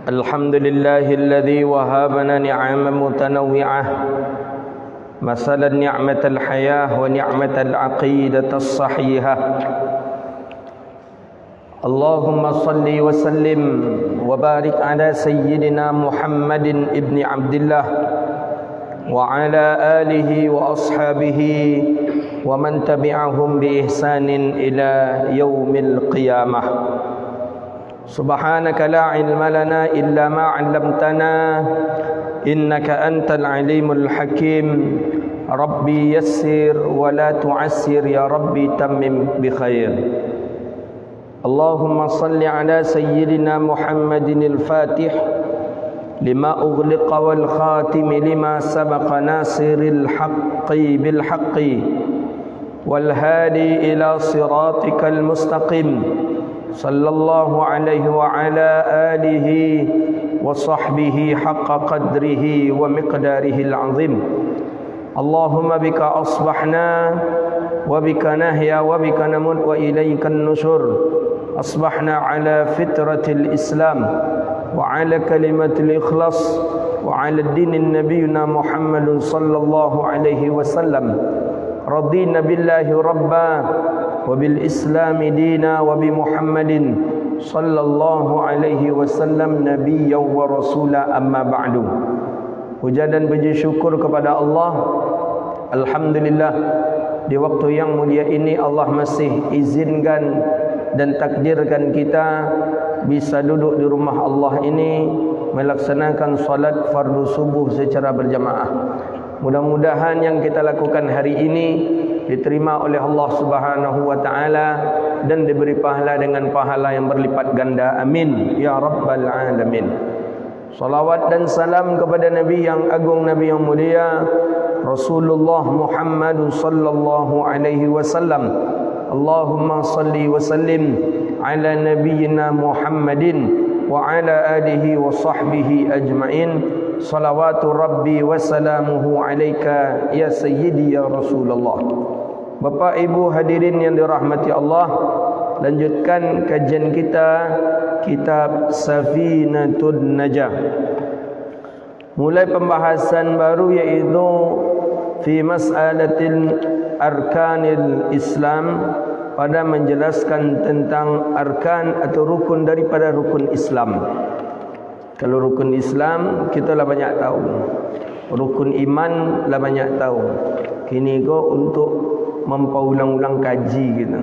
الحمد لله الذي وهبنا نعما متنوعة مثلا نعمة الحياة ونعمة العقيدة الصحيحة. اللهم صل وسلم وبارك على سيدنا محمد ابن عبد الله وعلى آله وأصحابه ومن تبعهم بإحسان إلى يوم القيامة. سبحانك لا علم لنا إلا ما علمتنا إنك أنت العليم الحكيم. ربي يسر ولا تعسر يا ربي تمم بخير. اللهم صل على سيدنا محمد الفاتح لما أغلق والخاتم لما سبق ناصر الحق بالحق والهادي إلى صراطك المستقيم صلى الله عليه وعلى آله وصحبه حق قدره ومقداره العظيم. اللهم بك أصبحنا وبك نحيا وبك نموت وإليك النشور. أصبحنا على فطرة الإسلام وعلى كلمة الإخلاص وعلى الدين نبينا محمد صلى الله عليه وسلم. رضينا بالله ربا وبالإسلام دينا وبمحمد صلى الله عليه وسلم نبيا ورسولا. أما بعد. Puja dan puji syukur kepada Allah. Alhamdulillah, di waktu yang mulia ini Allah masih izinkan dan takdirkan kita bisa duduk di rumah Allah ini melaksanakan salat fardu subuh secara berjamaah. Mudah-mudahan yang kita lakukan hari ini diterima oleh Allah Subhanahu wa taala dan diberi pahala dengan pahala yang berlipat ganda. Amin ya rabbal alamin. Salawat dan salam kepada Nabi yang agung, Nabi yang mulia, Rasulullah Muhammad sallallahu alaihi wasallam. Allahumma salli wa sallim ala nabiyyina Muhammadin wa ala alihi wa sahbihi ajma'in. Salawatu rabbi wa salamuhu alaika ya sayyidi ya Rasulullah. Bapak Ibu hadirin yang dirahmati Allah, lanjutkan kajian kita kitab Safinatun Najah. Mulai pembahasan baru yaitu fi mas'alatil arkanil Islam, pada menjelaskan tentang arkan atau rukun daripada rukun Islam. Kalau rukun Islam kita lah banyak tahu, rukun iman lah banyak tahu. Kini go untuk mempaulang-ulang kaji kita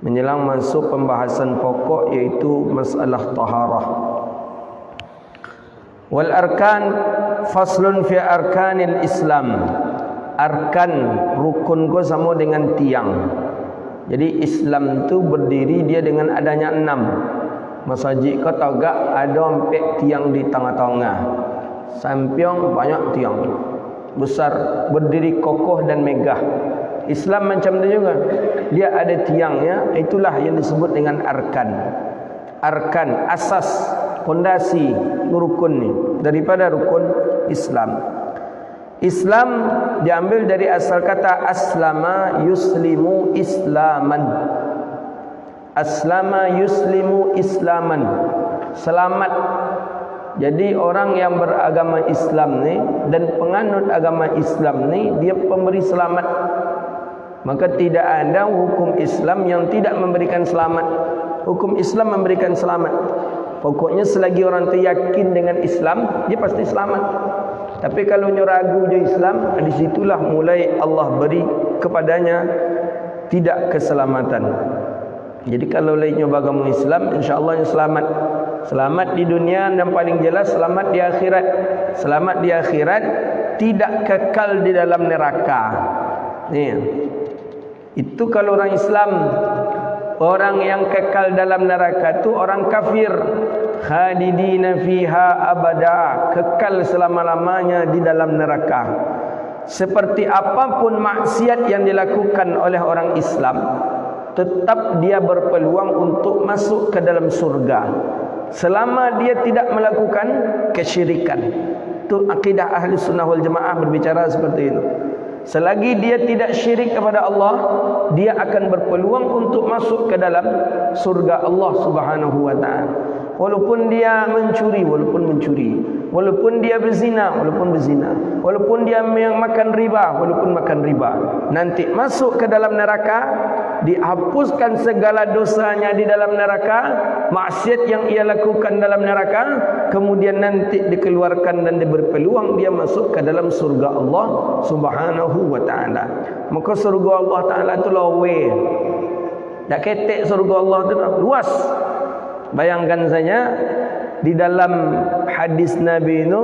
menjelang masuk pembahasan pokok yaitu masalah taharah. Wal arkan faslun fi arkanil Islam. Arkan rukun ko sama dengan tiang. Jadi Islam tu berdiri dia dengan adanya 6. Masjid kau tahu gak ada empat tiang di tengah-tengah. Sampiang banyak tiang besar, berdiri kokoh dan megah. Islam macam tu juga. Dia ada tiangnya, itulah yang disebut dengan arkan. Arkan, asas, pondasi rukun ni daripada rukun Islam. Islam diambil dari asal kata aslama yuslimu islaman. Aslama yuslimu islaman, selamat. Jadi orang yang beragama Islam ni dan penganut agama Islam ni dia pemberi selamat. Maka tidak ada hukum Islam yang tidak memberikan selamat. Hukum Islam memberikan selamat. Pokoknya selagi orang tu yakin dengan Islam, dia pasti selamat. Tapi kalau dia ragu je Islam, di situlah mulai Allah beri kepadanya tidak keselamatan. Jadi kalau lainnya beragama Islam, insya-Allah yang selamat. Selamat di dunia dan paling jelas selamat di akhirat. Selamat di akhirat, tidak kekal di dalam neraka. Ni. Itu kalau orang Islam. Orang yang kekal dalam neraka itu orang kafir. Khalidina fiha abada, kekal selama-lamanya di dalam neraka. Seperti apapun maksiat yang dilakukan oleh orang Islam, tetap dia berpeluang untuk masuk ke dalam surga selama dia tidak melakukan kesyirikan. Itu akidah ahli sunnah wal jamaah berbicara seperti itu. Selagi dia tidak syirik kepada Allah, dia akan berpeluang untuk masuk ke dalam surga Allah Subhanahu wa ta'ala. walaupun dia mencuri, walaupun dia berzina, walaupun dia makan riba, walaupun makan riba, nanti masuk ke dalam neraka, dihapuskan segala dosanya di dalam neraka, maksiat yang ia lakukan dalam neraka, kemudian nanti dikeluarkan dan diberi peluang dia masuk ke dalam surga Allah Subhanahu wa taala. Maka surga Allah taala tu lawe. Tak ketek surga Allah tu luas. Bayangkan saja di dalam hadis Nabi itu,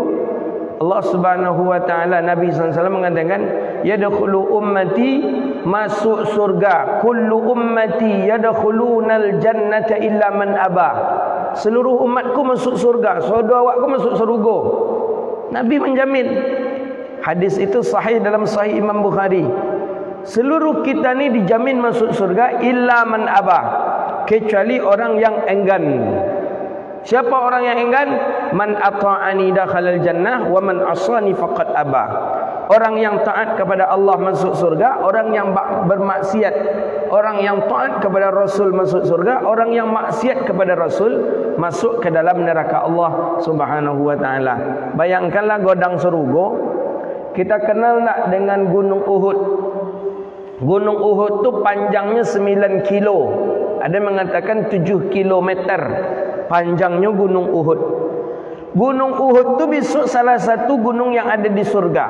Allah Subhanahu wa taala, Nabi SAW mengatakan, yadkhulu ummati, masuk surga, kullu ummati yadkhulunal jannata illa man aba. Seluruh umatku masuk surga, saudara awakku masuk surga. Nabi menjamin. Hadis itu sahih dalam Sahih Imam Bukhari. Seluruh kita ni dijamin masuk surga illa man aba, kecuali orang yang enggan. Siapa orang yang enggan? Man ata'ani dakhalal jannah wa man asani faqad aba. Orang yang taat kepada Allah masuk surga, orang yang bermaksiat, orang yang taat kepada Rasul masuk surga, orang yang maksiat kepada Rasul masuk ke dalam neraka Allah Subhanahu wa taala. Bayangkanlah godang surga. Kita kenal tak dengan Gunung Uhud? Gunung Uhud tu panjangnya 9 kilo. Ada yang mengatakan 7 kilometer panjangnya Gunung Uhud. Gunung Uhud tu besok salah satu gunung yang ada di surga.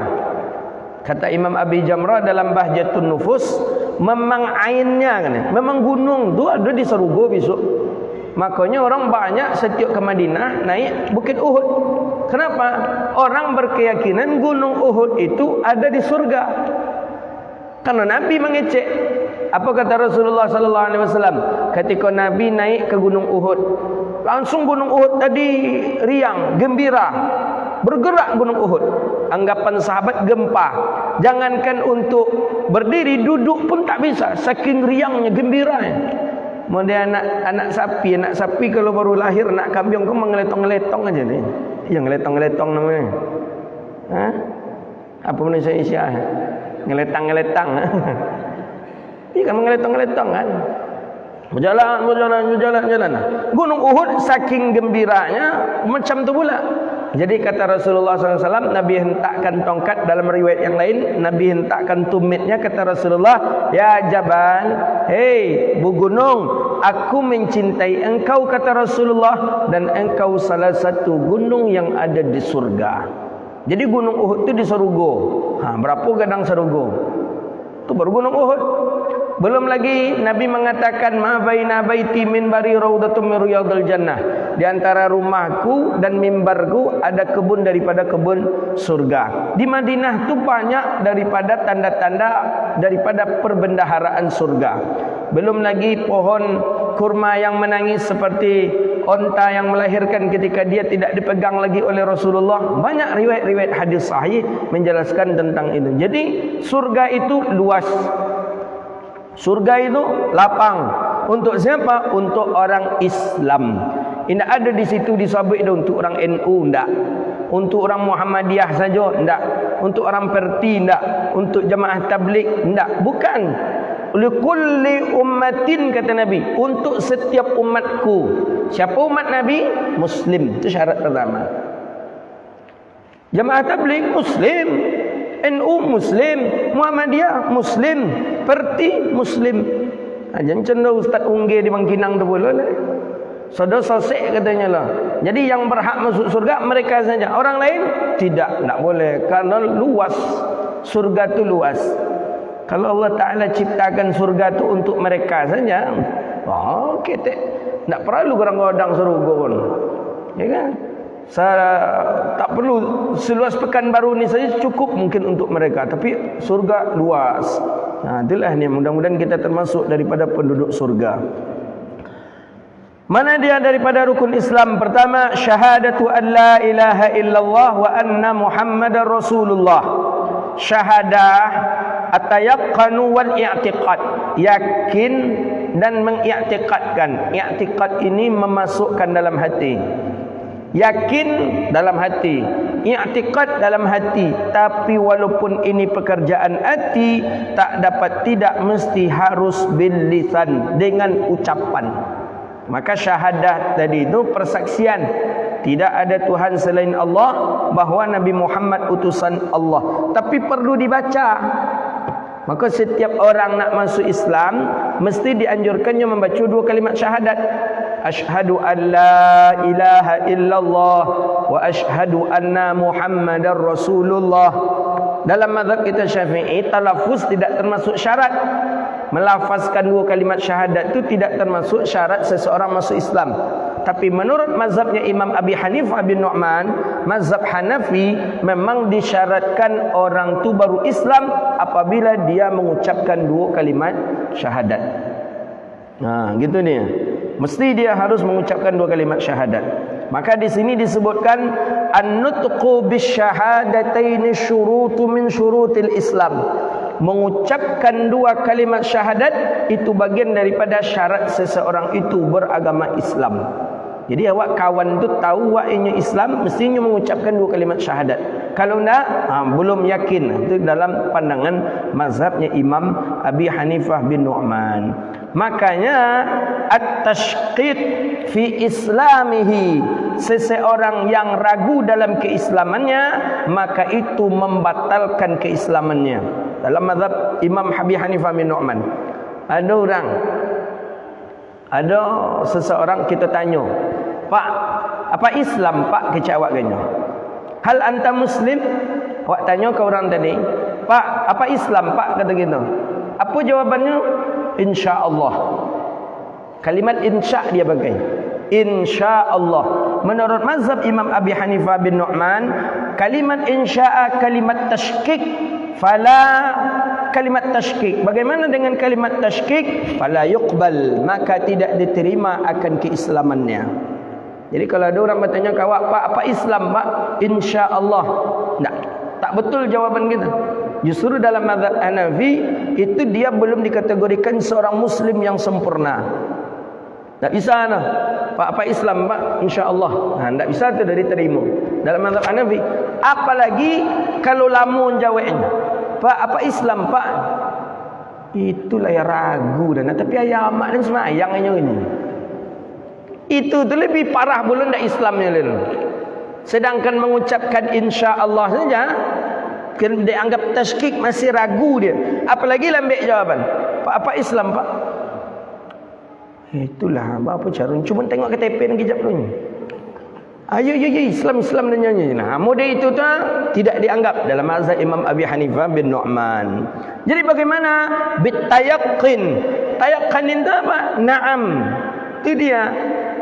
Kata Imam Abi Jamrah dalam Bahjatun Nufus, memang ainnya kan, memang gunung tu ada di surga besok. Makanya orang banyak setiap ke Madinah naik Bukit Uhud. Kenapa? Orang berkeyakinan Gunung Uhud itu ada di surga. Karena Nabi mengecek. Apa kata Rasulullah sallallahu alaihi wasallam ketika Nabi naik ke Gunung Uhud? Langsung Gunung Uhud tadi riang, gembira. Bergerak Gunung Uhud. Anggapan sahabat gempa. Jangankan untuk berdiri, duduk pun tak bisa, saking riangnya, gembiranya. Kemudian anak sapi kalau baru lahir, anak kambing kau mengeletong-ngeletong aja nih. Yang ngeletong-ngeletong namanya. Hah? Apa Malaysia Isya? Ngeletang-ngeletang. Iya kan, mengeletong-ngeletong kan. Berjalan. Gunung Uhud saking gembiranya macam tu pula. Jadi kata Rasulullah SAW, Nabi hentakkan tongkat. Dalam riwayat yang lain, Nabi hentakkan tumitnya. Kata Rasulullah, ya Jabal, hei bu gunung, aku mencintai engkau, kata Rasulullah, dan engkau salah satu gunung yang ada di surga. Jadi gunung Uhud itu di surga. Berapa gadang surga? Itu baru gunung Uhud. Belum lagi Nabi mengatakan, ma baina baiti minbari raudatun min riyadil jannah. Di antara rumahku dan mimbarku ada kebun daripada kebun surga. Di Madinah itu banyak daripada tanda-tanda daripada perbendaharaan surga. Belum lagi pohon kurma yang menangis seperti onta yang melahirkan ketika dia tidak dipegang lagi oleh Rasulullah. Banyak riwayat-riwayat hadis sahih menjelaskan tentang itu. Jadi surga itu luas. Surga itu lapang. Untuk siapa? Untuk orang Islam. Tidak ada di situ disabit untuk orang NU, tidak. Untuk orang Muhammadiyah saja, tidak. Untuk orang Perti, tidak. Untuk jemaah tabligh, tidak. Bukan. Likulli ummatin, kata Nabi, untuk setiap umatku. Siapa umat Nabi? Muslim. Itu syarat pertama. Jemaah tabligh Muslim, NU Muslim, Muhammadiyah Muslim, Perti Muslim. Jangan cenderung Ustaz Ungge di Bangkinang tu pula lah. Saudara sosek katanya lah. Jadi yang berhak masuk surga mereka saja. Orang lain tidak boleh. Karena luas. Surga tu luas. Kalau Allah Ta'ala ciptakan surga tu untuk mereka saja, okey, tak perlu godang-godang surga pun. Ya kan? Tak perlu seluas Pekanbaru ni saja cukup mungkin untuk mereka. Tapi surga luas. Itulah ni, mudah-mudahan kita termasuk daripada penduduk surga. Mana dia daripada rukun Islam? Pertama, syahadatu an la ilaha illallah wa anna Muhammadar Rasulullah. Syahadah at-tayaqqanu wal i'tiqad, yakin dan mengiktikadkan. I'tiqad ini memasukkan dalam hati. Yakin dalam hati, i'tiqad dalam hati. Tapi walaupun ini pekerjaan hati, tak dapat tidak mesti harus bil lisan, dengan ucapan. Maka syahadah tadi itu persaksian tidak ada Tuhan selain Allah, bahawa Nabi Muhammad utusan Allah. Tapi perlu dibaca. Maka setiap orang nak masuk Islam mesti dianjurkannya membaca 2 kalimat syahadat. Asyhadu an la ilaha illallah wa asyhadu anna Muhammadar Rasulullah. Dalam mazhab kita Syafi'i, talaffuz tidak termasuk syarat. Melafazkan 2 kalimat syahadat itu tidak termasuk syarat seseorang masuk Islam. Tapi menurut mazhabnya Imam Abi Hanifah bin Nu'man, mazhab Hanafi, memang disyaratkan orang tu baru Islam apabila dia mengucapkan 2 kalimat syahadat. Gitu dia. Mesti dia harus mengucapkan 2 kalimat syahadat. Maka di sini disebutkan an-nutqu bisyahadataini syurutu min syurutil Islam. Mengucapkan 2 kalimat syahadat itu bagian daripada syarat seseorang itu beragama Islam. Jadi awak kawan tu tahu awak ini Islam, mestinya mengucapkan 2 kalimat syahadat. Kalau tak, belum yakin. Itu dalam pandangan mazhabnya Imam Abi Hanifah bin Nu'man. Makanya at-tashqiq fi islamihi, seseorang yang ragu dalam keislamannya, maka itu membatalkan keislamannya. Dalam mazhab Imam Abi Hanifah bin Nu'man, ada seseorang kita tanya, "Pak, apa Islam Pak?" Kecak awak ganya. "Hal anta muslim?" Awak tanya ke orang tadi, "Pak, apa Islam Pak?" Kata gitu. Apa jawabannya? InsyaAllah. Kalimat insya dia pakai. InsyaAllah. Menurut mazhab Imam Abi Hanifah bin Nu'man, kalimat insya'a kalimat tashkik, fala kalimat tashkik. Bagaimana dengan kalimat tashkik? Fala yuqbal, maka tidak diterima akan keislamannya. Jadi kalau ada orang bertanya ke awak, "Pak, apa Islam Pak?" InsyaAllah. Tak betul jawaban kita. Justru dalam mazhab Hanafi itu dia belum dikategorikan seorang muslim yang sempurna. Tak bisa nah. "Pak, apa Islam Pak?" InsyaAllah. Tak bisa tu dari terima. Dalam mazhab Hanafi, apalagi kalau lamun jawabnya, "Pak, apa Islam Pak?" Itulah yang ragu dan tapi ayah amak dan semayang ini. Itu tu lebih parah belum dah Islamnya lalu. Sedangkan mengucapkan insya-Allah saja dianggap tashkik, masih ragu dia. Apalagi lembek jawaban, "Pak, apa Islam Pak?" Itulah apa cara. Cuma tengok KTP dan kejap dulu. Ayo Islam dan nyanyi. Model itu tidak dianggap dalam mazhab Imam Abi Hanifah bin Nu'man. Jadi bagaimana? Bitayaqqin. Tayaqqin itu apa? Naam. Itu dia.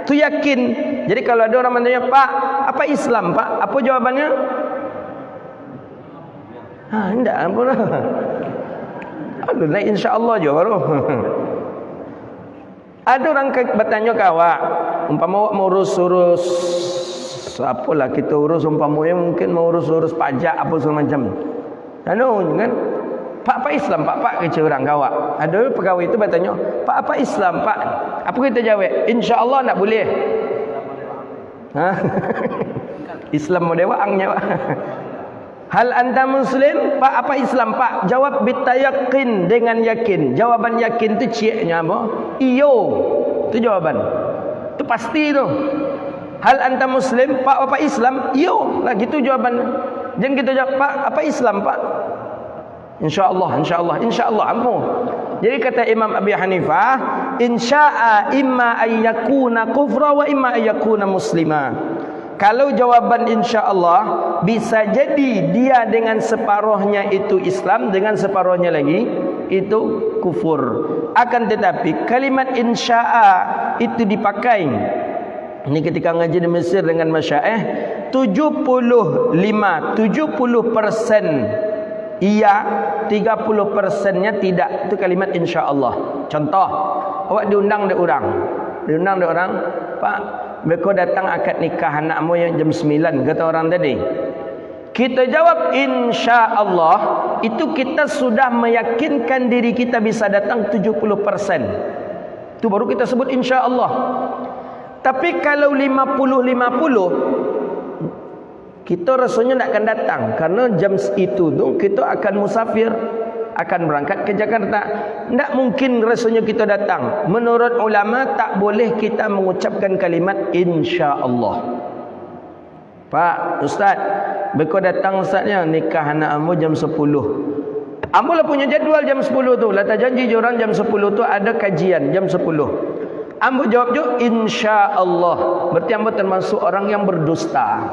Itu yakin. Jadi kalau ada orang bertanya, "Pak, apa Islam Pak?" Apa jawabannya? Tidak ampun. Aduh, insya-Allah je baru. Ada orang bertanya ke awak, umpama awak mau urus apalah kita urus, umpama mungkin mau urus pajak apa segala macam. Kan? "Pak, apa Islam Pak?" Pak kecil orang kawak. Ada pegawai itu bertanya, "Pak, apa Islam Pak?" Apa kita jawab? InsyaAllah tak boleh. Islam model angnya Pak. "Hal anta muslim?" "Pak, apa Islam Pak?" Jawab bitayaqqin, dengan yakin. Jawaban yakin tu cieknya apa? Iyo. Itu jawaban. Itu pasti tu. "Hal anta muslim?" "Pak, apa Islam?" "Iyo." Lah gitu jawaban. Jangan kita jawab, "Pak, apa Islam Pak?" InsyaAllah ampun. Jadi kata Imam Abi Hanifah, insya'a imma ayyakuna kufra wa imma ayyakuna muslima. Kalau jawaban insyaAllah, bisa jadi dia dengan separuhnya itu Islam, dengan separuhnya lagi itu kufur. Akan tetapi kalimat insya'a itu dipakai. Ini ketika ngaji di Mesir dengan masyaikh, 70% iya, 30%-nya tidak. Itu kalimat insyaAllah. Contoh, awak diundang dia orang, "Pak, mereka datang akad nikah anakmu yang jam 9, kata orang tadi." Kita jawab insya-Allah, itu kita sudah meyakinkan diri kita bisa datang 70%. Itu baru kita sebut insya-Allah. Tapi kalau 50-50, kita rasanya tidak akan datang, karena jam itu tu kita akan musafir. akan berangkat ke Jakarta. Tak mungkin rasanya kita datang. Menurut ulama tak boleh kita mengucapkan kalimat insya-Allah. Pak Ustaz, beko datang Ustaznya nikah anak ambo jam 10. Ambo lah punya jadual jam 10 tu. Lata janji orang jam 10 tu ada kajian jam 10. Ambo jawab je insya-Allah. Berarti ambo termasuk orang yang berdusta.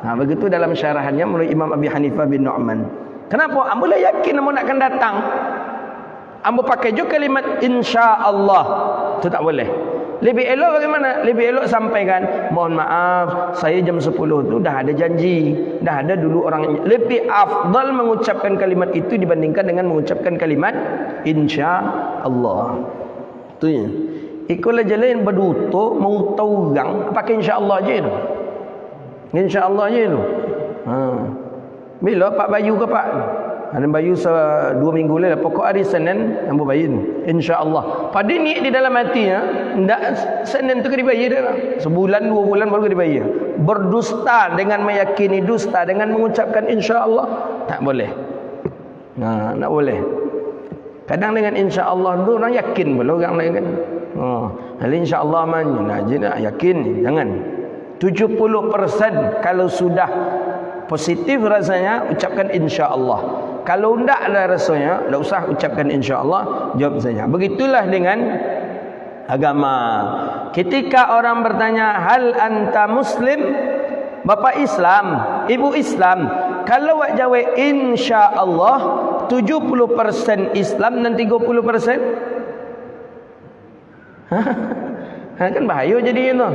Begitu dalam syarahannya menurut Imam Abi Hanifah bin Nu'man. Kenapa? Ambo lah yakin ambo nak akan datang. Ambo pakai je kalimat insya-Allah. Itu tak boleh. Lebih elok bagaimana? Lebih elok sampaikan, mohon maaf, saya jam 10 tu dah ada janji. Dah ada dulu orang. Lebih afdal mengucapkan kalimat itu dibandingkan dengan mengucapkan kalimat insya-Allah. Itu ya. Ikulah jalan berduto, mau tahu gang, pakai insya-Allah je tu. Insya-Allah je tu. Bila Pak Bayu ke Pak? Ada bayu 2 minggu lalu. Pokok hari Senin ambo bayar insya-Allah. Pada ni di dalam hatinya ndak Senin tu ke dibayar dah. Sebulan 2 bulan baru ke dibayar. Berdusta dengan meyakini dusta dengan mengucapkan insya-Allah tak boleh. Tak boleh. Kadang dengan insya-Allah tu orang yakin pula orang lain kan. Hal insya-Allah man je nak yakin jangan. 70% kalau sudah positif rasanya ucapkan insya-Allah. Kalau tidak ada rasanya, tak usah ucapkan insya-Allah, jawab saja. Begitulah dengan agama. Ketika orang bertanya, hal anta muslim? Bapa Islam, ibu Islam. Kalau awak jawab insya-Allah, 70% Islam dan 30%? Kan bahaya jadi itu.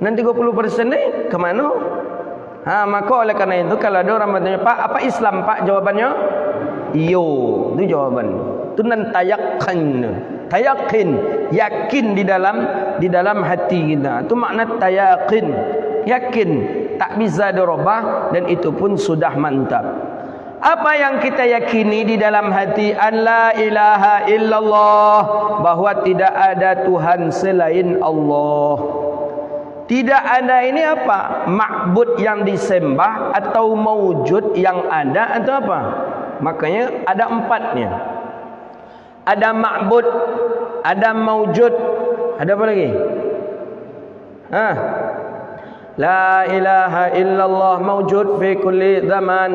Dan 30% ni ke mana? Maka oleh kerana itu kalau ada orang bertanya, Pak, apa Islam Pak? Jawabannya, iyo. Itu jawaban. Itu nan tayakin. Tayakin, yakin di dalam hati kita. Itu makna tayakin. Yakin, tak bisa dirubah dan itu pun sudah mantap. Apa yang kita yakini di dalam hati? An la ilaha illallah, bahwa tidak ada Tuhan selain Allah. Tidak ada ini apa? Ma'bud yang disembah atau maujud yang ada atau apa? Makanya ada 4-nya. Ada ma'bud, ada maujud, ada apa lagi? La ilaha illallah maujud fi kulli zaman.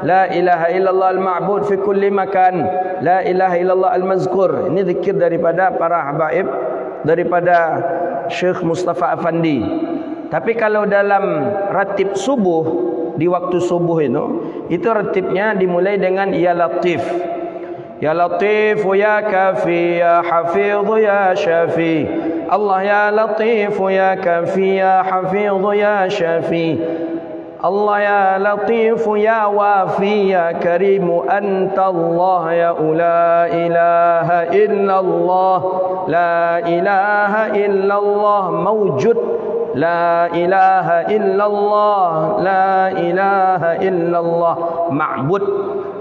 La ilaha illallah al-ma'bud fi kulli makan. La ilaha illallah al-mazkur. Ini zikir daripada para habaib, daripada Syekh Mustafa Afandi. Tapi kalau dalam ratib subuh, di waktu subuh itu ratibnya dimulai dengan ya latif. Ya latif ya kafi ya hafiz ya syafi. Allah ya latif ya kafi ya hafiz ya syafi. Allah ya latif ya wafi ya karimu anta Allah ya la ilaha illallah. La ilaha illallah mawjud. La ilaha illallah. La ilaha illallah ma'bud.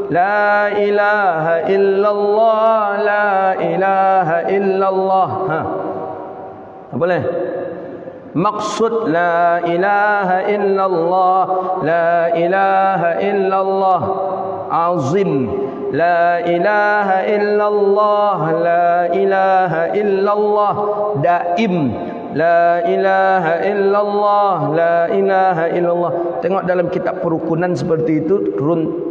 La ilaha illallah. La ilaha illallah. Boleh? Maksud la ilaha illallah. La ilaha illallah azim. La ilaha illallah. La ilaha illallah daim. La ilaha illallah. La ilaha illallah. Tengok dalam kitab perukunan seperti itu,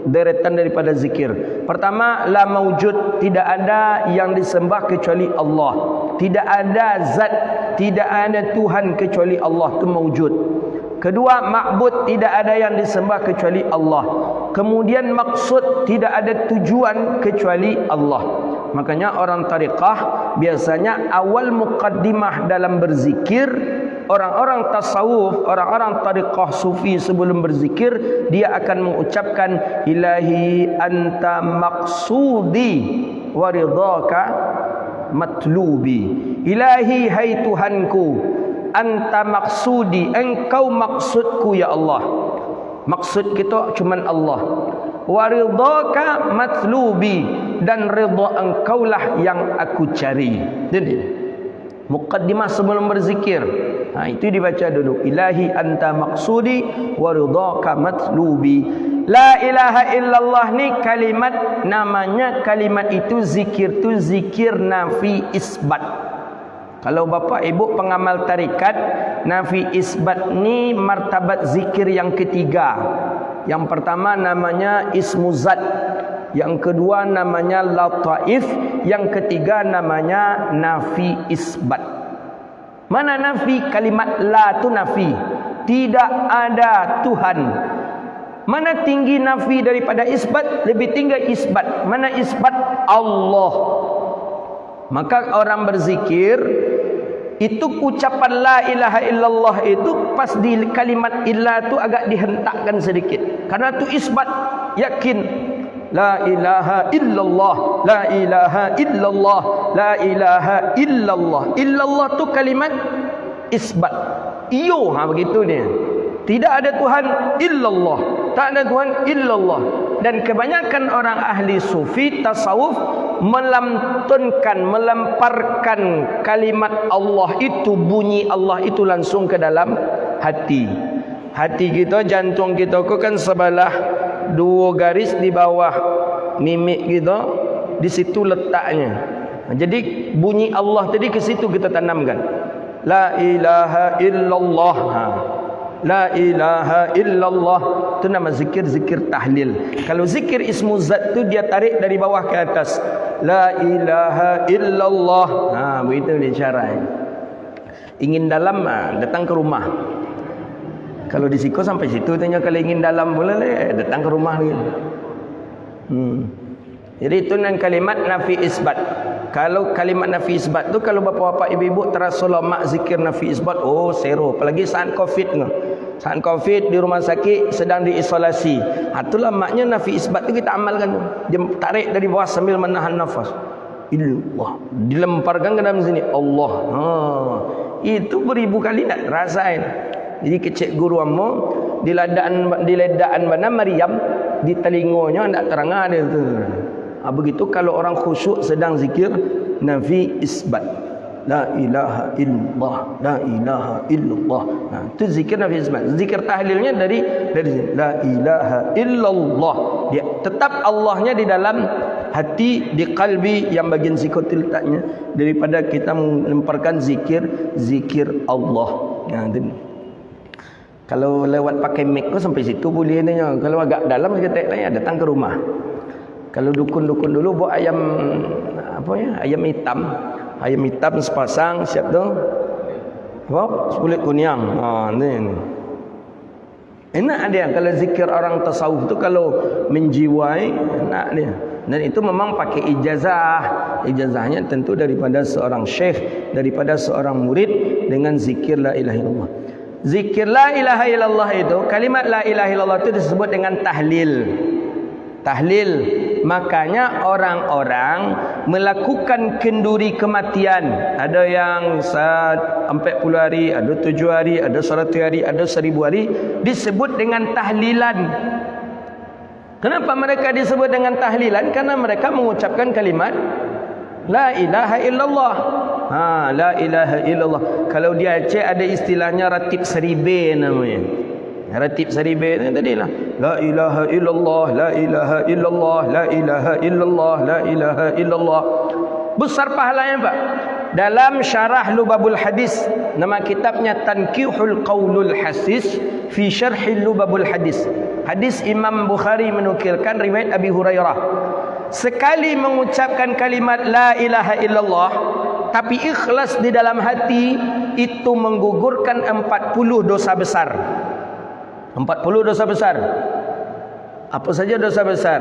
deretan daripada zikir. Pertama, la maujud, tidak ada yang disembah kecuali Allah. Tidak ada zat, tidak ada Tuhan kecuali Allah, itu maujud. Kedua, ma'bud, tidak ada yang disembah kecuali Allah. Kemudian maksud, tidak ada tujuan kecuali Allah. Makanya orang tariqah biasanya awal muqaddimah dalam berzikir, orang-orang tasawuf, orang-orang tariqah sufi sebelum berzikir, dia akan mengucapkan ilahi anta maqsudi wa ridhaka matlubi. Ilahi, hai Tuhanku, anta maksudi, engkau maksudku ya Allah. Maksud kita cuma Allah. Wa ridhaka matlubi, dan ridha engkaulah yang aku cari. Jadi muqaddimah sebelum berzikir, itu dibaca dulu. Ilahi anta maksudi wa ridhaka matlubi. La ilaha illallah ni kalimat, namanya kalimat itu zikir tu zikir nafi isbat. Kalau bapa ibu pengamal tarikat, nafi isbat ni martabat zikir yang ketiga. Yang pertama namanya ismu zat, yang kedua namanya lataif, yang ketiga namanya nafi isbat. Mana nafi? Kalimat la tu nafi, tidak ada Tuhan. Mana tinggi nafi daripada isbat? Lebih tinggi isbat. Mana isbat? Allah. Maka orang berzikir itu ucapan la ilaha illallah itu pas di kalimat illa tu agak dihentakkan sedikit. Karena tu isbat, yakin. La ilaha illallah, la ilaha illallah, la ilaha illallah. Illallah tu kalimat isbat. Iyo, begitu dia. Tidak ada Tuhan illallah, tak ada Tuhan illallah. Dan kebanyakan orang ahli sufi tasawuf melantunkan, melemparkan kalimat Allah itu, bunyi Allah itu langsung ke dalam hati. Hati kita, jantung kita kan sebelah 2 garis di bawah mimik kita, di situ letaknya. Jadi bunyi Allah tadi ke situ kita tanamkan. La ilaha illallah. La ilaha illallah itu nama zikir tahlil. Kalau zikir ismu zat tu dia tarik dari bawah ke atas. La ilaha illallah. Begitu dia cara. Ingin dalam, datang ke rumah. Kalau di Siko sampai situ tanya, kalau ingin dalam boleh datang ke rumah lagi. Jadi itu dengan kalimat nafi isbat. Kalau kalimat nafi isbat tu, kalau bapa-bapa ibu-ibu terasa lama zikir nafi isbat, oh sero. Apalagi saat Covid ni. Saat Covid di rumah sakit sedang diisolasi. Itulah maknya nafi isbat tu kita amalkan tu. Dia tarik dari bawah sambil menahan nafas. Allah. Dilemparkan ke dalam sini. Allah. Itu beribu kali tak rasain. Jadi kecik guru ammo di ledaan mana Maryam, di telingonya ndak terang ada tu. Begitu kalau orang khusyuk sedang zikir nafi isbat. La ilaha illallah, la ilaha illallah. Itu zikir nafi isbat. Zikir tahlilnya dari la ilaha illallah. Dia tetap Allahnya di dalam hati, di qalbi yang bagian sikotil letaknya, daripada kita melemparkan zikir Allah. Kalau lewat pakai mic tu sampai situ boleh tanya. Kalau agak dalam kita tanya, datang ke rumah. Kalau dukun-dukun dulu buat ayam ayam hitam sepasang, siap tu. Kulit kunyang. Ni. Enak dia kalau zikir orang tasawuf tu, kalau menjiwai, enak dia. Dan itu memang pakai ijazah. Ijazahnya tentu daripada seorang syekh, daripada seorang murid, dengan zikir la ilaha illallah. Zikir la ilaha illallah itu, kalimat la ilaha illallah itu disebut dengan tahlil. Tahlil. Makanya orang-orang melakukan kenduri kematian. Ada yang 40 hari, ada 7 hari, ada 100 hari, ada 1000 hari, disebut dengan tahlilan. Kenapa mereka disebut dengan tahlilan? Karena mereka mengucapkan kalimat la ilaha illallah. La ilaha illallah. Kalau di Aceh ada istilahnya ratib seribe namanya. Ratib seribe ni tadilah la ilaha illallah, la ilaha illallah, la ilaha illallah, la ilaha illallah. Besar pahalanya Pak. Dalam syarah Lubabul Hadis, nama kitabnya Tankihul Qaulul Hasis fi Syarhil Lubabul Hadis. Hadis Imam Bukhari menukilkan riwayat Abi Hurairah. Sekali mengucapkan kalimat la ilaha illallah tapi ikhlas di dalam hati, itu menggugurkan 40 dosa besar. 40 dosa besar. Apa saja dosa besar?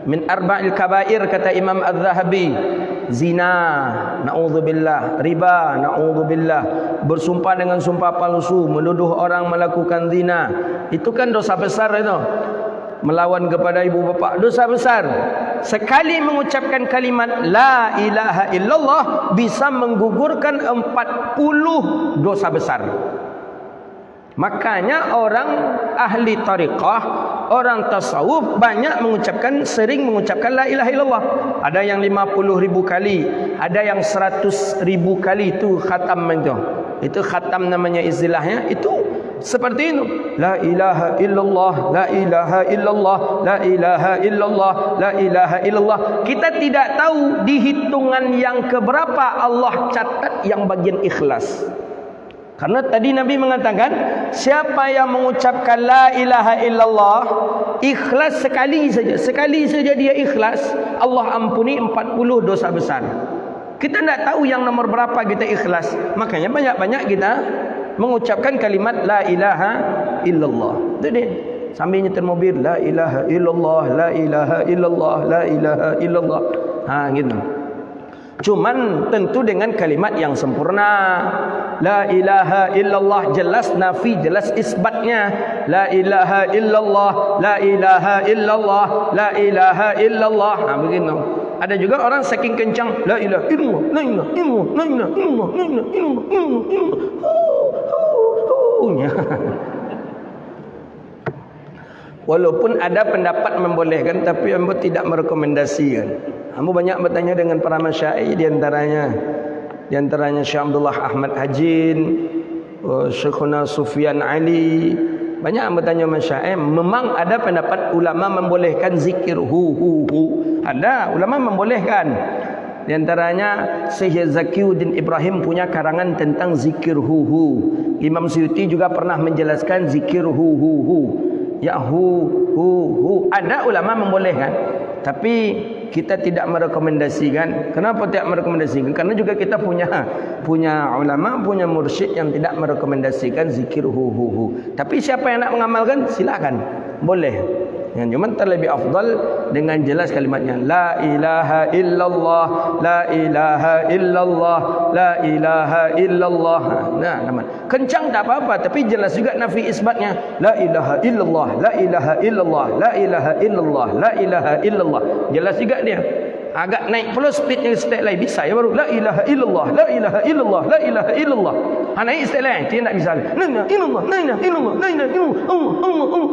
Min arba'il kabair, kata Imam Az-Zahabi. Zina, na'udzubillah. Riba, na'udzubillah. Bersumpah dengan sumpah palsu, menuduh orang melakukan zina. Itu kan dosa besar itu. Melawan kepada ibu bapa, dosa besar. Sekali mengucapkan kalimat la ilaha illallah bisa menggugurkan 40 dosa besar. Makanya orang ahli tariqah, orang tasawuf banyak sering mengucapkan la ilaha illallah. Ada yang 50.000 kali, ada yang 100.000 kali. Itu khatam itu. Itu khatam namanya istilahnya. Itu seperti itu. La ilaha illallah, la ilaha illallah, la ilaha illallah, la ilaha illallah. Kita tidak tahu di hitungan yang keberapa Allah catat yang bagian ikhlas. Karena tadi Nabi mengatakan, siapa yang mengucapkan la ilaha illallah ikhlas sekali saja dia ikhlas, Allah ampuni 40 dosa besar. Kita tidak tahu yang nomor berapa kita ikhlas. Makanya banyak-banyak kita mengucapkan kalimat la ilaha illallah. Itu dia. Sambil nyetir mobil, la ilaha illallah, la ilaha illallah, la ilaha illallah. Gitu. Cuman tentu dengan kalimat yang sempurna. La ilaha illallah jelas nafi, jelas isbatnya. La ilaha illallah, la ilaha illallah, la ilaha illallah. Begitu. Ada juga orang saking kencang, la ilaha illallah, la ilaha illallah, la ilaha illallah, la ilaha illallah. Walaupun ada pendapat membolehkan, tapi ambo tidak merekomendasikan. Ambo banyak bertanya dengan para masyaikh, di antaranya Syekh Abdullah Ahmad Hajin, Syekhuna Sufyan Ali. Banyak yang bertanya masyaikh, memang ada pendapat ulama membolehkan zikir hu. Ada ulama membolehkan. Di antaranya Syekh Zakiuddin Ibrahim punya karangan tentang zikir hu. Imam Suyuti juga pernah menjelaskan zikir hu. Ya hu. Ada ulama membolehkan, tapi kita tidak merekomendasikan. Kenapa tidak merekomendasikan? Karena juga kita punya ulama, punya mursyid yang tidak merekomendasikan zikir hu. Tapi siapa yang nak mengamalkan, silakan, boleh. Yang cuma terlebih afdal dengan jelas kalimatnya, la ilaha illallah, la ilaha illallah, la ilaha illallah. Nah, teman. Kencang tak apa-apa, tapi jelas juga nafi isbatnya, la ilaha illallah, la ilaha illallah, la ilaha illallah, la ilaha illallah. Jelas juga dia. Agak naik pula speednya step lain bisa ya baru la ilaha illallah, la ilaha illallah, la ilaha illallah. Naik step lain dia tak bisa. La ilaha illallah, la ilaha illallah, la ilaha illallah. Allah.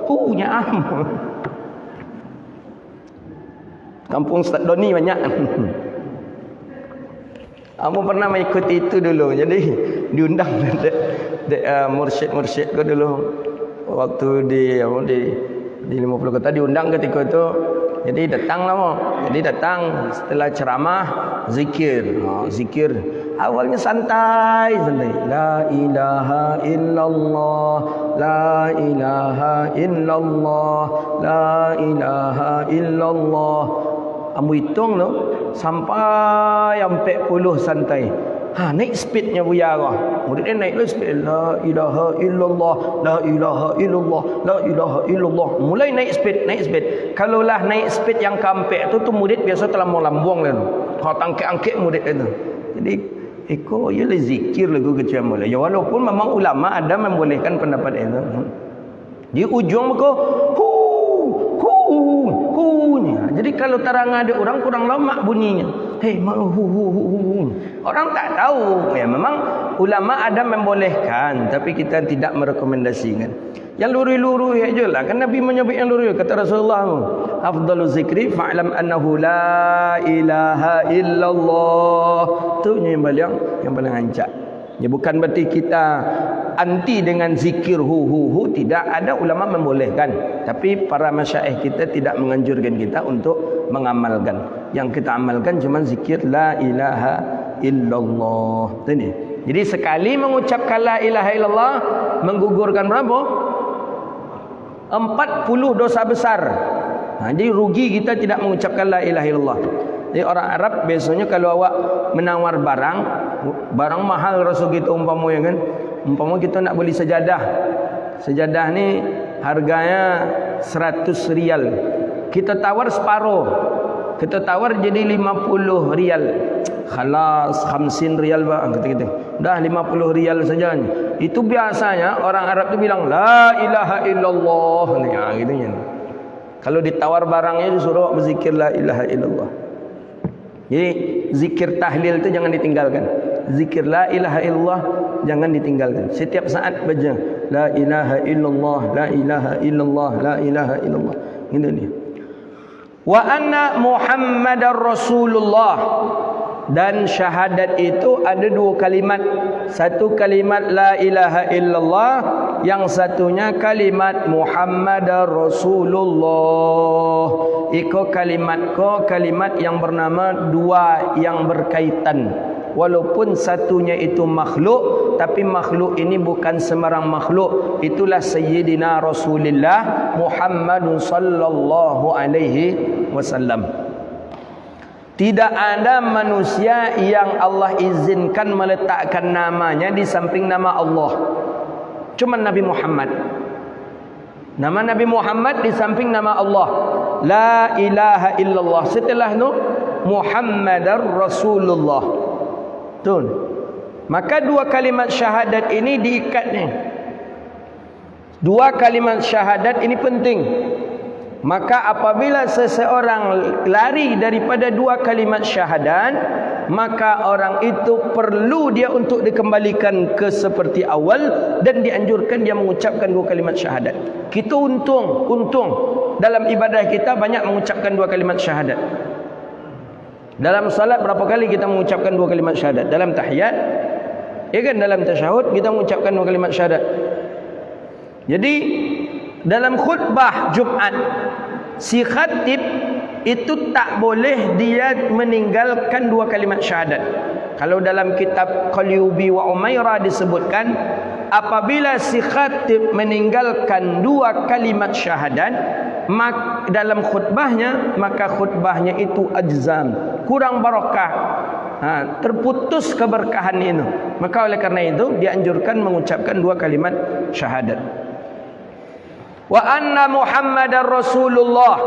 Punya kampung Ustaz Doni banyak. Aku pernah mengikuti itu dulu. Jadi diundang mursyid-mursyid ko dulu waktu di 50 kota diundang ketika itu. Jadi datang setelah ceramah zikir. Zikir awalnya santai. La ilaha illallah, la ilaha illallah, la ilaha illallah. Kamu hitung tu sampai 40 santai. Naik speednya buya kau. Murid dia naik speed. La ilaha illallah, la ilaha illallah, la ilaha illallah. Mulai naik speed. Kalaulah naik speed yang kampek tu murid biasa telah mau lambung lah. Kau angkat murid itu. Jadi iko ialah zikir lagu kecil mula. Ya walaupun memang ulama ada membolehkan pendapat itu. Di ujung mereka hu. Jadi kalau tarang ada orang kurang lama bunyinya. Hei, hu. Orang tak tahu. Ya memang ulama ada membolehkan, tapi kita tidak merekomendasikan. Yang luri-luri aja lah. Kan Nabi menyebut yang luri. Kata Rasulullah, afdalu zikri fa'lam annahu la ilaha illallah. Itu yang paling hancak. Ya bukan berarti kita anti dengan zikir hu. Tidak, ada ulama membolehkan. Tapi para masyaikh kita tidak menganjurkan kita untuk mengamalkan. Yang kita amalkan cuma zikir la ilaha illallah. Ini. Jadi sekali mengucapkan la ilaha illallah menggugurkan berapa? 40 dosa besar. Jadi rugi kita tidak mengucapkan la ilaha illallah. Jadi orang Arab biasanya kalau awak menawar barang mahal Rasul kita umpama kan. Umpama kita nak beli sejadah. Sejadah ni harganya 100 rial. Kita tawar separuh. Kita tawar jadi 50 rial. Khalas 50 rial bang kata kita. Dah 50 rial saja. Itu biasanya orang Arab tu bilang la ilaha illallah. Gitu nya. Kalau ditawar barangnya disuruh berzikir la ilaha illallah. Jadi zikir tahlil itu jangan ditinggalkan. Zikir la ilaha illallah jangan ditinggalkan. Setiap saat baca la ilaha illallah, la ilaha illallah, la ilaha illallah. Ini dia. Wa anna Muhammadar Rasulullah. Dan syahadat itu ada dua kalimat. Satu kalimat la ilaha illallah, yang satunya kalimat Muhammadar Rasulullah. Iko kalimat yang bernama dua yang berkaitan. Walaupun satunya itu makhluk, tapi makhluk ini bukan sembarang makhluk. Itulah Sayyidina Rasulullah Muhammadun sallallahu alaihi wasallam. Tidak ada manusia yang Allah izinkan meletakkan namanya di samping nama Allah. Cuma Nabi Muhammad. Nama Nabi Muhammad di samping nama Allah. La ilaha illallah. Setelah itu Muhammadar Rasulullah. Betul. Maka dua kalimat syahadat ini diikatnya. Dua kalimat syahadat ini penting. Maka apabila seseorang lari daripada dua kalimat syahadat, maka orang itu perlu dia untuk dikembalikan ke seperti awal dan dianjurkan dia mengucapkan dua kalimat syahadat. Kita untung dalam ibadah kita banyak mengucapkan dua kalimat syahadat. Dalam salat berapa kali kita mengucapkan dua kalimat syahadat? Dalam tahiyat, ya kan, dalam tasyahud kita mengucapkan dua kalimat syahadat. Jadi dalam khutbah Jumat, si khatib itu tak boleh dia meninggalkan dua kalimat syahadat. Kalau dalam kitab Qalyubi wa Umairah disebutkan, apabila si khatib meninggalkan dua kalimat syahadat dalam khutbahnya, maka khutbahnya itu ajzam, kurang barakah, terputus keberkahan itu. Maka oleh karena itu dianjurkan mengucapkan dua kalimat syahadat. Wa anna Muhammadar Rasulullah,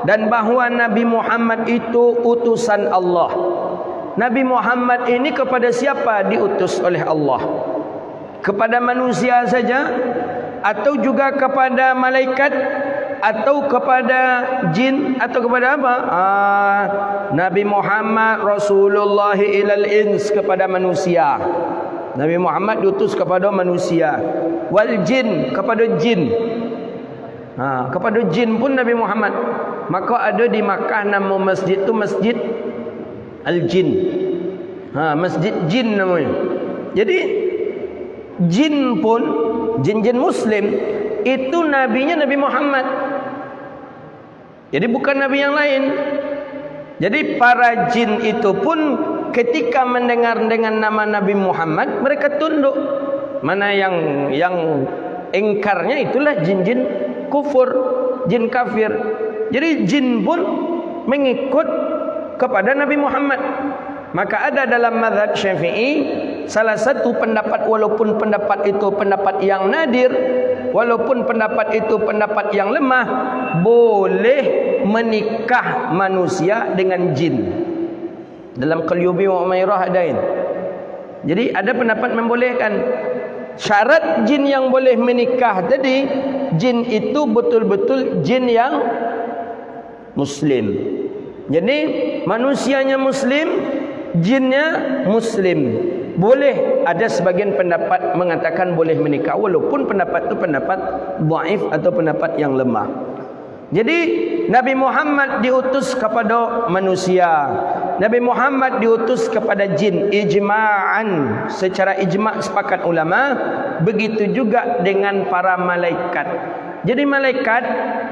dan bahawa Nabi Muhammad itu utusan Allah. Nabi Muhammad ini kepada siapa diutus oleh Allah? Kepada manusia saja, atau juga kepada malaikat, atau kepada jin, atau kepada apa? Nabi Muhammad Rasulullah ilal ins, kepada manusia. Nabi Muhammad diutus kepada manusia. Wal jin, kepada jin. Kepada jin pun Nabi Muhammad. Maka ada di Makkah nama masjid itu Masjid Al-Jin. Masjid jin namanya. Jadi jin pun, jin-jin muslim itu nabinya Nabi Muhammad. Jadi bukan nabi yang lain. Jadi para jin itu pun ketika mendengar dengan nama Nabi Muhammad, mereka tunduk. Mana yang engkarnya itulah jin-jin kufur, jin kafir. Jadi jin pun mengikut kepada Nabi Muhammad. Maka ada dalam mazhab Syafi'i salah satu pendapat, walaupun pendapat itu pendapat yang nadir, walaupun pendapat itu pendapat yang lemah, boleh menikah manusia dengan jin. Dalam Qalyubi wa Umairah ada ini. Jadi ada pendapat membolehkan. Syarat jin yang boleh menikah tadi, jin itu betul-betul jin yang muslim. Jadi manusianya muslim, jinnya muslim. Boleh, ada sebagian pendapat mengatakan boleh menikah, walaupun pendapat itu pendapat dhaif atau pendapat yang lemah. Jadi Nabi Muhammad diutus kepada manusia, Nabi Muhammad diutus kepada jin, ijma'an, secara ijma' sepakat ulama. Begitu juga dengan para malaikat. Jadi malaikat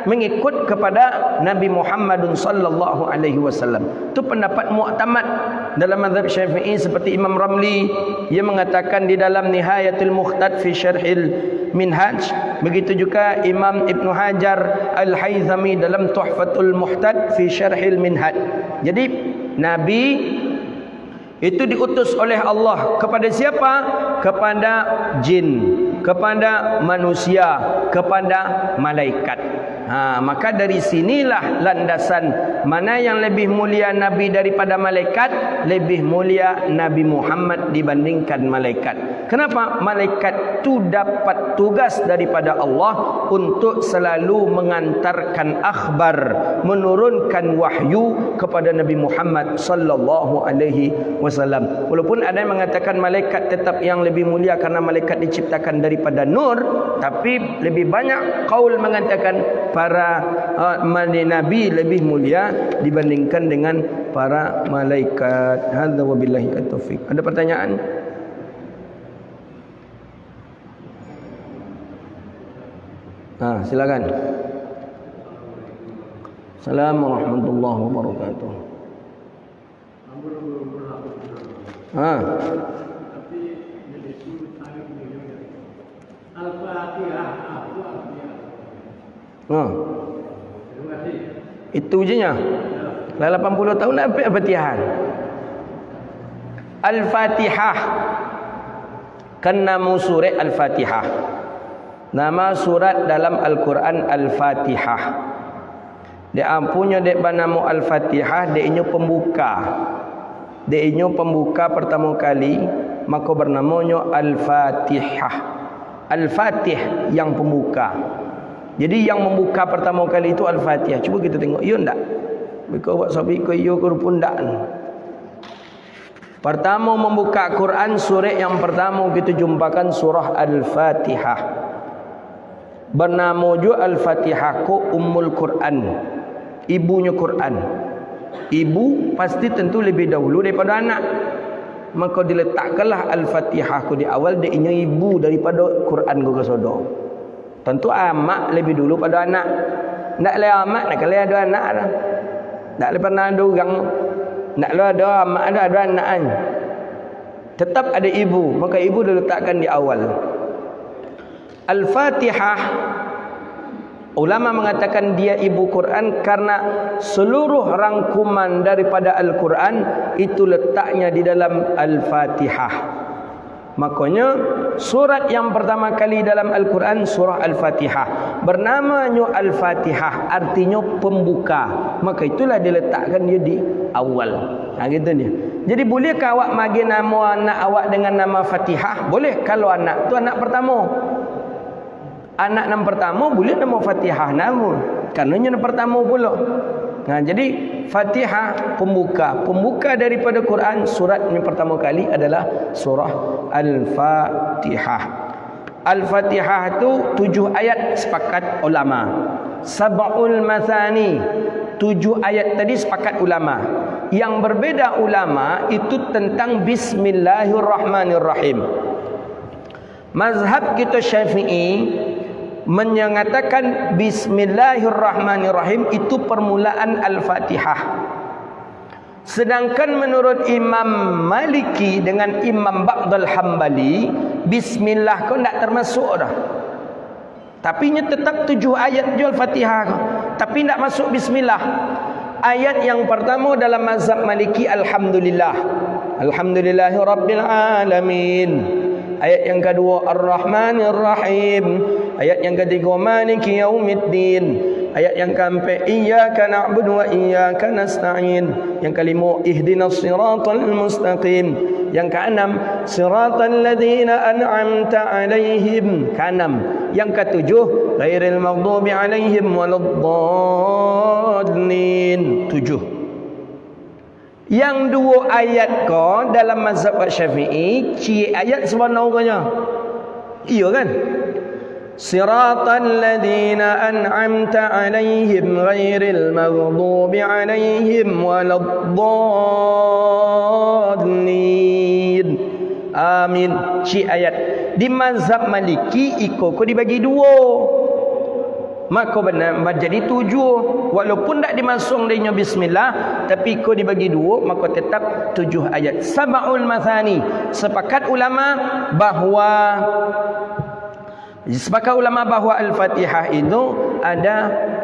mengikut kepada Nabi Muhammadun sallallahu alaihi wasallam. Itu pendapat mu'tamad dalam mazhab Syafi'i, seperti Imam Ramli, ia mengatakan di dalam Nihayatul Muhtad fi Syarhil Minhaj. Begitu juga Imam Ibn Hajar Al-Haythami dalam Tuhfatul Muhtad fi Syarhil Minhaj. Jadi Nabi itu diutus oleh Allah kepada siapa? Kepada jin, kepada manusia, kepada malaikat. Maka dari sinilah landasan mana yang lebih mulia Nabi daripada malaikat. Lebih mulia Nabi Muhammad dibandingkan malaikat. Kenapa? Malaikat itu dapat tugas daripada Allah untuk selalu mengantarkan akhbar, menurunkan wahyu kepada Nabi Muhammad sallallahu alaihi wasallam. Walaupun ada yang mengatakan malaikat tetap yang lebih mulia karena malaikat diciptakan daripada nur, tapi lebih banyak kaul mengatakan para nabi lebih mulia dibandingkan dengan para malaikat. Hadza wabillahi taufiq. Ada pertanyaan? Silakan. Assalamualaikum warahmatullahi wabarakatuh. Itu je nya. Dah 80 tahun dah Al-Fatihah. Al-Fatihah. Kan nama surat Al-Fatihah. Nama surat dalam Al-Quran Al-Fatihah. Dia punya dek bernama Al-Fatihah, dia inyo pembuka. Dia inyo pembuka pertama kali, maka bernamanya Al-Fatihah. Al-Fatih yang pembuka. Jadi yang membuka pertama kali itu Al-Fatihah. Cuba kita tengok, ya ndak? Bika buat sabi ko yo ko pun ndak. Pertama membuka Quran, surah yang pertama kita jumpakan surah Al-Fatihah. Bernama juga Al-Fatihah ko Ummul Quran, ibunya Quran. Ibu pasti tentu lebih dahulu daripada anak, maka diletakkanlah Al-Fatihah ko di awal. Dia inya ibu daripada Quran ko kesodo. Tentu amak lebih dulu pada anak. Ndak le amak nak kali ada anak dah. Ndak le pernah ada orang. Ndak le ada amak ada anak kan. Tetap ada ibu, maka ibu diletakkan di awal. Al-Fatihah, ulama mengatakan dia ibu Quran karena seluruh rangkuman daripada Al-Quran itu letaknya di dalam Al-Fatihah. Makanya surat yang pertama kali dalam Al-Quran surah Al-Fatihah. Bernamanya Al-Fatihah, artinya pembuka. Maka itulah diletakkan dia di awal. Gitu dia. Jadi bolehkah awak bagi nama anak awak dengan nama Fatihah? Boleh kalau anak tu anak pertama. Anak yang pertama boleh nama Fatihah nama. Kerana yang pertama pula. Jadi Fatihah pembuka. Pembuka daripada Quran, surat yang pertama kali adalah surah Al-Fatihah. Al-Fatihah itu 7 ayat sepakat ulama. Sab'ul Mathani, 7 ayat tadi sepakat ulama. Yang berbeda ulama itu tentang Bismillahirrahmanirrahim. Mazhab kita Syafi'i menyatakan Bismillahirrahmanirrahim itu permulaan Al-Fatihah. Sedangkan menurut Imam Maliki dengan Imam Ba'dal Hambali, Bismillah kau tak termasuk dah. Tapi nya tetap 7 ayat je Al-Fatihah, tapi tak masuk Bismillah. Ayat yang pertama dalam mazhab Maliki, Alhamdulillah. Alhamdulillahi Rabbil Alamin. Ayat yang kedua Ar-Rahmanir Rahim. Ayat yang ketiga Maliki Yaumiddin. Ayat yang keempat Iyyaka na'budu wa iyyaka nasta'in. Yang kelima Ihdinas siratal mustaqim. Yang keenam Siratal ladzina an'amta 'alaihim. Keenam. Yang ketujuh Ghairil maghdubi 'alaihim waladdallin. 7. Yang 2 ayat ko dalam mazhab Syafi'i, ayat sebenarnya. Iya kan? Siratal ladzina an'amta 'alaihim ghairil maghdubi 'alaihim waladdallin. Amin. Ayat di mazhab Maliki iko ko dibagi 2. Maka benar jadi 7. Walaupun tak dimasuk dengan bismillah, tapi kau dibagi 2, maka tetap 7 ayat. Sab'ul Mathani. Sepakat ulama bahawa Al-Fatihah itu ada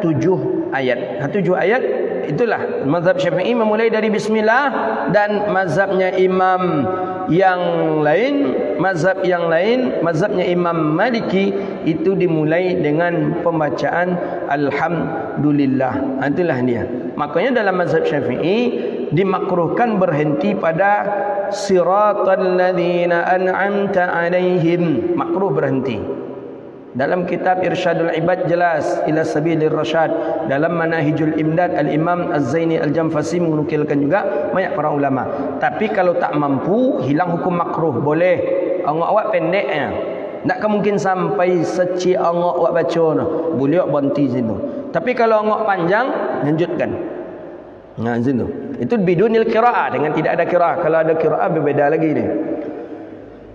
7 ayat. 7 ayat itulah mazhab Syafi'i memulai dari bismillah, dan mazhabnya imam yang lain, mazhabnya Imam Maliki itu dimulai dengan pembacaan Alhamdulillah. Itulah dia. Makanya dalam mazhab Syafi'i dimakruhkan berhenti pada Siratal ladzina an'amta 'alaihim. Makruh berhenti. Dalam kitab Irsyadul Ibad jelas ila sabilir rasyad. Dalam Manahijul Imdad Al-Imam Az-Zaini Al-Jamfasi menukilkan juga banyak para ulama. Tapi kalau tak mampu, hilang hukum makruh. Boleh. Angok awak pendeknya. Tak mungkin sampai seci angok awak baca no. Boleh awak berhenti situ. Tapi kalau angok panjang, lanjutkan. Nah, situ. Itu bidunil qiraah, dengan tidak ada qiraah. Kalau ada qiraah berbeza lagi ni.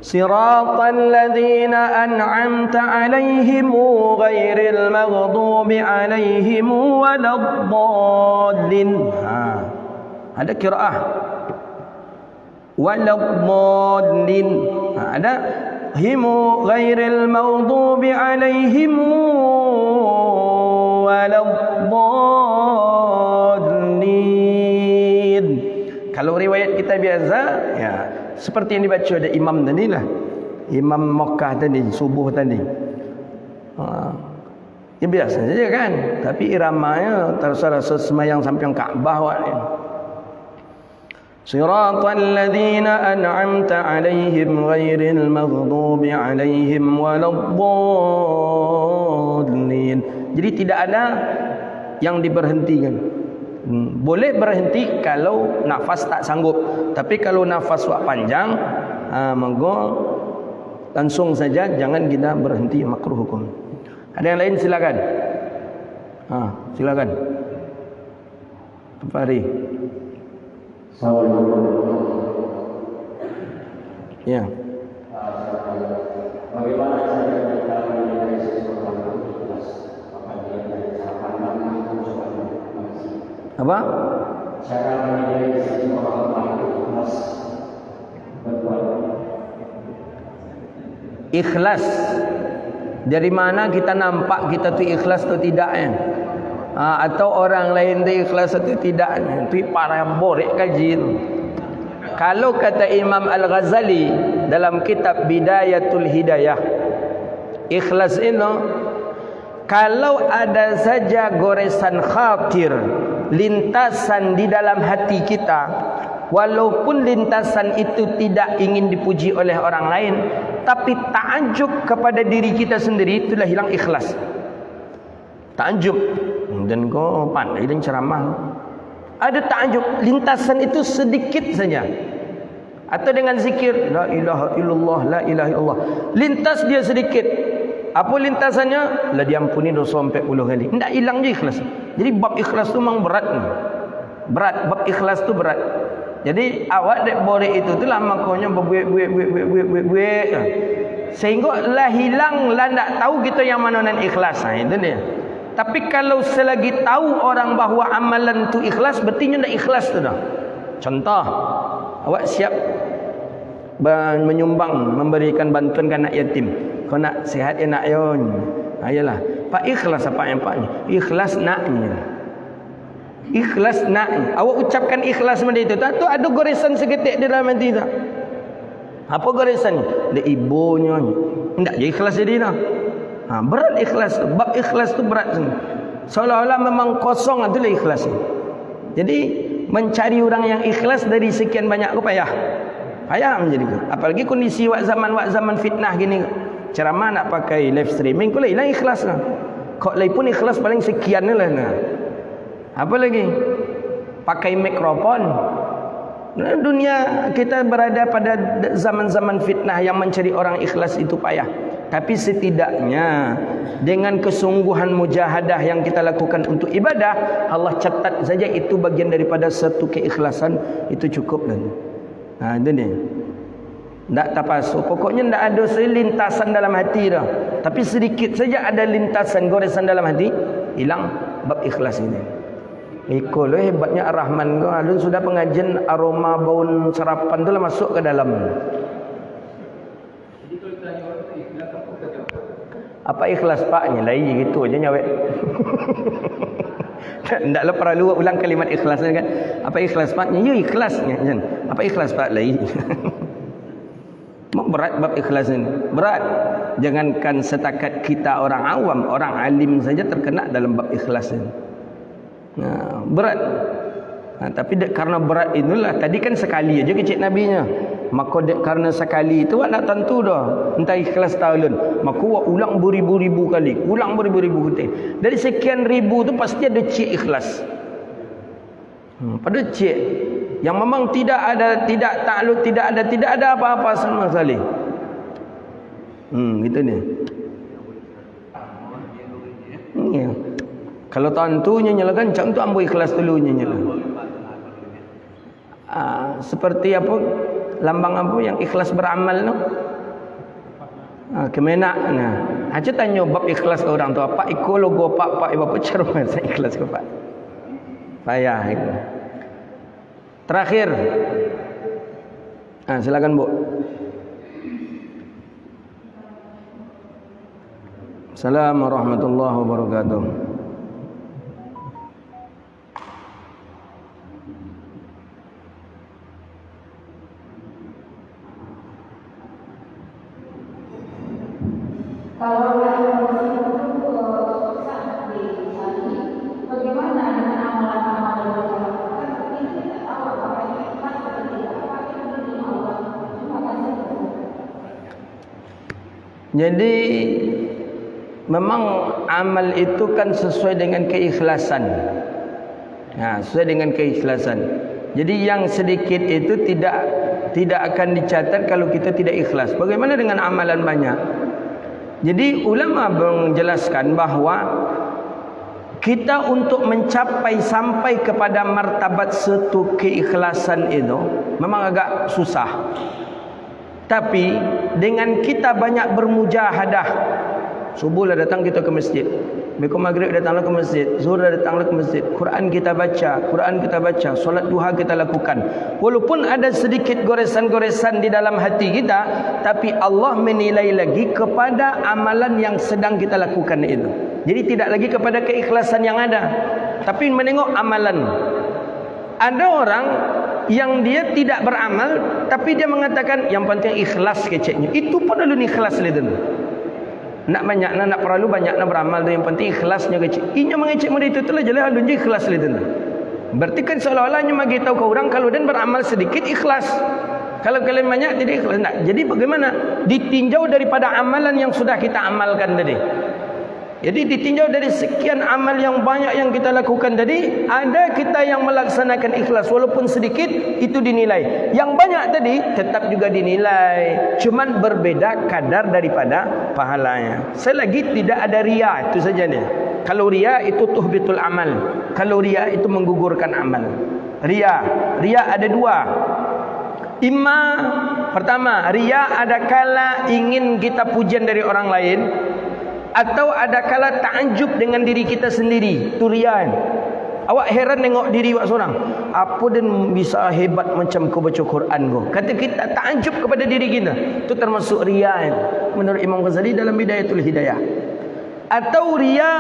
صراط الذين أنعمت عليهم غير المغضوب عليهم ولا الضالين. Ada qiraah ولا الضالين. Ada himu ghairil maghdubi alaihim ولا الضالين. Kalau riwayat kita biasa, ya seperti yang dibaca oleh imam tadi lah, Imam Makkah tadi, subuh tadi. Ya biasa saja kan. Tapi iramanya terasa semayang sampai Kaabah awak ni. Siratal ladzina an'amta 'alaihim ghairil maghdubi 'alaihim waladdallin. Jadi tidak ada yang diberhentikan. Boleh berhenti kalau nafas tak sanggup. Tapi kalau nafas wak panjang, maka langsung saja, jangan kita berhenti, makruh hukum. Ada yang lain silakan. Silakan. Pak Fahri. Ya. Bagaimana apa? Cara menilai seseorang ikhlas berbuat. Ikhlas. Dari mana kita nampak kita tu ikhlas atau tidak ya? Atau orang lain tu ikhlas atau tidak? Itu para borek kaji tu. Kalau kata Imam Al-Ghazali dalam kitab Bidayatul Hidayah, ikhlas ini kalau ada saja goresan khatir, lintasan di dalam hati kita, walaupun lintasan itu tidak ingin dipuji oleh orang lain, tapi takjub kepada diri kita sendiri, itulah hilang ikhlas. Takjub. Dan kau pandai dan ceramah, ada takjub, lintasan itu sedikit saja. Atau dengan zikir la ilaha illallah, la ilaha illallah, lintas dia sedikit. Apa lintasannya? Lah diampuni dosa 40 kali. Tak hilang je ikhlas. Jadi bab ikhlas tu memang berat ni. Berat, bab ikhlas tu berat. Jadi awak dek boleh itu tu lah makanya berbuat sehingga lah hilang, lah tak tahu kita yang mana nan ikhlas. Itu dia. Tapi kalau selagi tahu orang bahawa amalan tu ikhlas, berarti tak ikhlas tu dah. Contoh, awak siap menyumbang, memberikan bantuan ke anak yatim. Kau nak sihat ya nak yon. Ayolah. Pak ikhlas apa yang paknya? Ikhlas naknya. Ikhlas naknya. Awak ucapkan ikhlas macam itu. Tak tu ada goresan seketik di dalam hati tak? Apa goresan? Dia ibunya. Tak je ikhlas jadi dah. Berat ikhlas. Bab ikhlas tu berat. Seolah-olah memang kosong itulah ikhlas. Jadi mencari orang yang ikhlas dari sekian banyak tu payah. Payah menjadi. Apalagi kondisi wak zaman fitnah gini. Ceramah nak pakai live streaming, kau hilang ikhlas lah. Kau lagi pun ikhlas paling sekian ni lah. Apa lagi? Pakai mikrofon. Dunia kita berada pada zaman-zaman fitnah yang mencari orang ikhlas itu payah. Tapi setidaknya dengan kesungguhan mujahadah yang kita lakukan untuk ibadah, Allah catat saja itu bagian daripada satu keikhlasan, itu cukup dan. Itu dia. Tak terpasu. Pokoknya tak ada selintasan dalam hati dah. Tapi sedikit saja ada lintasan goresan dalam hati, hilang bab ikhlas ini. Ikut hebatnya Ar-Rahman. Alun sudah pengajian aroma bau sarapan tu lah masuk ke dalam. Apa ikhlas paknya? Lai gitu aja nyawek. Taklah perlu ulang kalimat ikhlas kan. Apa ikhlas paknya? Ya ikhlasnya. Apa ikhlas pak lai? Berat bab ikhlas ini. Berat. Jangankan setakat kita orang awam, orang alim saja terkena dalam bab ikhlas ini. Berat. Tapi karena berat inilah, tadi kan sekali aja kecil nabinya. Maka karena sekali itu nak tentu dah entah ikhlas tahun. Maka ulang beribu-ribu kali, ulang beribu-ribu kali. Dari sekian ribu tu pasti ada cik ikhlas. Pada cik yang memang tidak takluk, tidak ada apa-apa sama sekali. Gitu ni. Ya. Kalau tentunya nyalakan cak tu ambil ikhlas dulunya nyala. Seperti apa lambang apa yang ikhlas beramal tu? Kemenak nah. Aja tanya bab ikhlas orang tu apa logo pak apa cara saya ikhlas ke pak. Payah itu. Terakhir. Silakan Bu. Assalamualaikum warahmatullahi wabarakatuh. Kalau bagaimana dengan amalan-amalan yang dilakukan? Ini tidak tahu apakah ini ikhlas atau tidak. Apakah itu diterima Allah? Terima kasih. Jadi memang amal itu kan sesuai dengan keikhlasan. Sesuai dengan keikhlasan. Jadi yang sedikit itu tidak akan dicatat kalau kita tidak ikhlas. Bagaimana dengan amalan banyak? Jadi ulama menjelaskan bahawa kita untuk mencapai sampai kepada martabat satu keikhlasan itu memang agak susah. Tapi dengan kita banyak bermujahadah, subuh lah datang kita ke masjid, maghrib datanglah ke masjid, zuhur datanglah ke masjid, Quran kita baca, solat duha kita lakukan. Walaupun ada sedikit goresan-goresan di dalam hati kita, tapi Allah menilai lagi kepada amalan yang sedang kita lakukan itu. Jadi tidak lagi kepada keikhlasan yang ada, tapi menengok amalan. Ada orang yang dia tidak beramal, tapi dia mengatakan yang penting ikhlas keceknya. Itu pun lalu ikhlas leden. Nak banyak nak perlu banyak nak beramal tu, yang penting ikhlasnya kecil. Inya mengecek muda itu telah jelas alun je ikhlas leden. Berarti kan seolah-olahnya bagi tahu ke orang kalau dan beramal sedikit ikhlas. Kalau kalian banyak tidak ikhlas. Nah, jadi bagaimana? Ditinjau daripada amalan yang sudah kita amalkan tadi. Jadi ditinjau dari sekian amal yang banyak yang kita lakukan tadi, ada kita yang melaksanakan ikhlas walaupun sedikit, itu dinilai. Yang banyak tadi tetap juga dinilai, cuman berbeda kadar daripada pahalanya. Selagi tidak ada riya, itu saja nih. Kalau riya itu tuhbitul amal, kalau riya itu menggugurkan amal. Riya ada dua. Pertama, riya ada kala ingin kita pujian dari orang lain, atau ada kala ta'ajub dengan diri kita sendiri. Itu riya. Awak heran tengok diri awak seorang. Apa dan bisa hebat macam kau baca Quran kau. Kata kita ta'ajub kepada diri kita. Itu termasuk riya. Menurut Imam Ghazali dalam Bidayatul Hidayah. Atau riya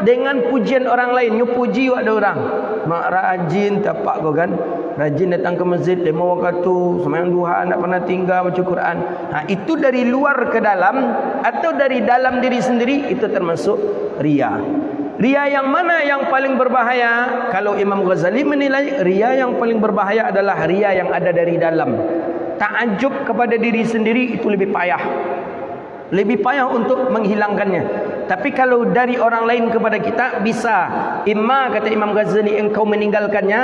dengan pujian orang lain. Puji awak ada orang. Mak rajin tapak kau kan. Rajin datang ke masjid 5 waktu, sembahyang duha, tak pernah tinggal baca Quran. Itu dari luar ke dalam atau dari dalam diri sendiri, itu termasuk riya. Riya yang mana yang paling berbahaya? Kalau Imam Ghazali menilai riya yang paling berbahaya adalah riya yang ada dari dalam. Ta'ajub kepada diri sendiri itu lebih payah. Lebih payah untuk menghilangkannya. Tapi kalau dari orang lain kepada kita, bisa. Imma kata Imam Ghazali engkau meninggalkannya,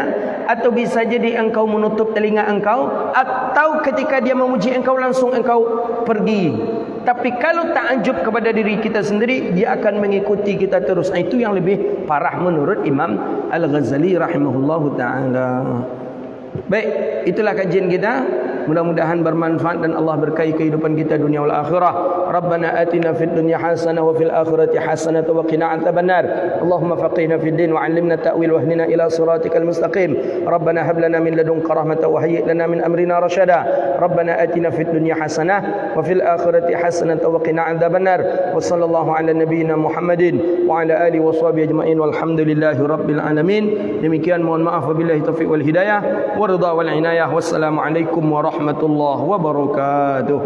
atau bisa jadi engkau menutup telinga engkau, atau ketika dia memuji engkau langsung engkau pergi. Tapi kalau ta'ajub kepada diri kita sendiri, dia akan mengikuti kita terus. Itu yang lebih parah menurut Imam Al-Ghazali rahimahullahu ta'ala. Baik, itulah kajian kita. Mudah-mudahan bermanfaat dan Allah berkahi kehidupan kita dunia wal akhirah. Rabbana atina fid dunya hasanah wa fil akhirati hasanah wa qina adzabannar. Allahumma faqihna fid din wa 'allimna ta'wil wa hdina ila siratikal mustaqim. Rabbana hab lana min ladunka rahmatan wa hayyi lana min amrina rashada. Rabbana atina fid dunya hasanah wa fil akhirati hasanah wa qina adzabannar. Wa sallallahu ala nabiyyina Muhammadin wa ala alihi wa sahbihi ajma'in walhamdulillahi rabbil alamin. Demikian, mohon maaf wabillahi taufiq wal hidayah wa ridha wal inayah. Wassalamu alaikum warahmatullahi wabarakatuh.